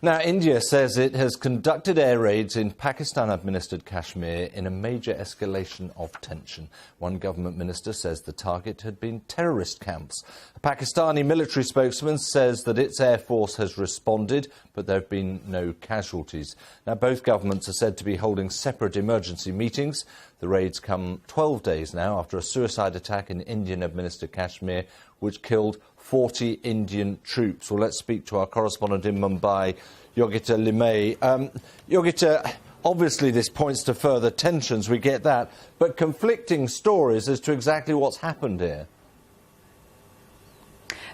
Now, India says it has conducted air raids in Pakistan-administered Kashmir in a major escalation of tension. One government minister says the target had been terrorist camps. A Pakistani military spokesman says that its air force has responded, but there have been no casualties. Now, both governments are said to be holding separate emergency meetings. The raids come 12 days now after a suicide attack in Indian-administered Kashmir, which killed 40 Indian troops. Well, let's speak to our correspondent in Mumbai, Yogita Limay. Yogita, obviously this points to further tensions, we get that, but conflicting stories as to exactly what's happened here.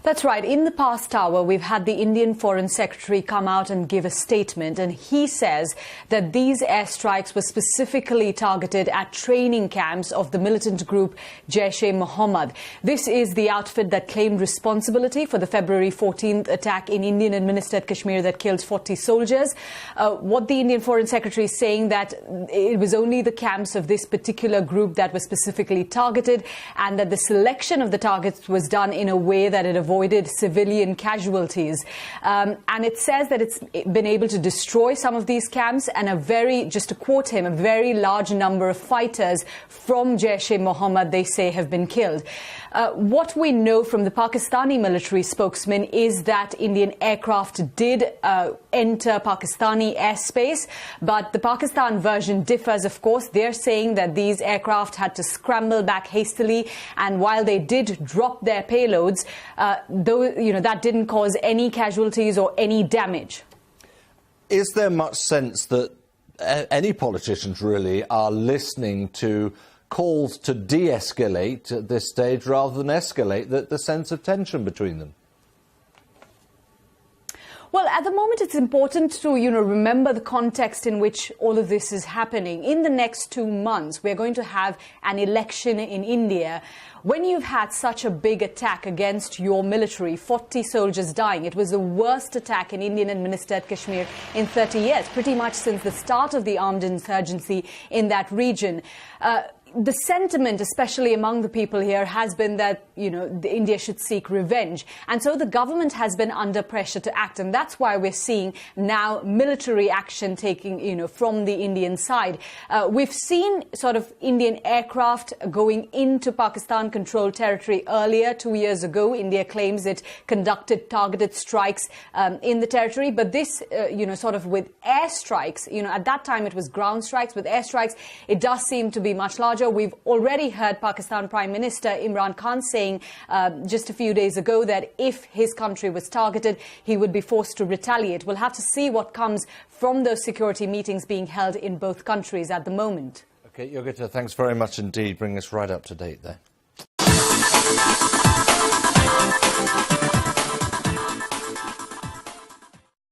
That's right. In the past hour, we've had the Indian Foreign Secretary come out and give a statement, and he says that these airstrikes were specifically targeted at training camps of the militant group Jaish-e-Mohammed. This is the outfit that claimed responsibility for the February 14th attack in Indian-administered Kashmir that killed 40 soldiers. What the Indian Foreign Secretary is saying that it was only the camps of this particular group that were specifically targeted, and that the selection of the targets was done in a way that it avoided civilian casualties. And it says that it's been able to destroy some of these camps, and just to quote him, a very large number of fighters from Jaish-e-Mohammed, they say, have been killed. What we know from the Pakistani military spokesman is that Indian aircraft did enter Pakistani airspace, but the Pakistan version differs, of course. They're saying that these aircraft had to scramble back hastily, and while they did drop their payloads, that didn't cause any casualties or any damage. Is there much sense that any politicians really are listening to calls to de-escalate at this stage rather than escalate the sense of tension between them? Well, at the moment, it's important to, remember the context in which all of this is happening. In the next 2 months, we're going to have an election in India. When you've had such a big attack against your military, 40 soldiers dying, it was the worst attack in Indian-administered Kashmir in 30 years, pretty much since the start of the armed insurgency in that region. The sentiment, especially among the people here, has been that, India should seek revenge. And so the government has been under pressure to act. And that's why we're seeing now military action taking, from the Indian side. We've seen sort of Indian aircraft going into Pakistan-controlled territory earlier. 2 years ago, India claims it conducted targeted strikes in the territory. But this, sort of with airstrikes, at that time it was ground strikes. With airstrikes, it does seem to be much larger. We've already heard Pakistan Prime Minister Imran Khan saying just a few days ago that if his country was targeted, he would be forced to retaliate. We'll have to see what comes from those security meetings being held in both countries at the moment. OK, Yogita, thanks very much indeed. Bring us right up to date there.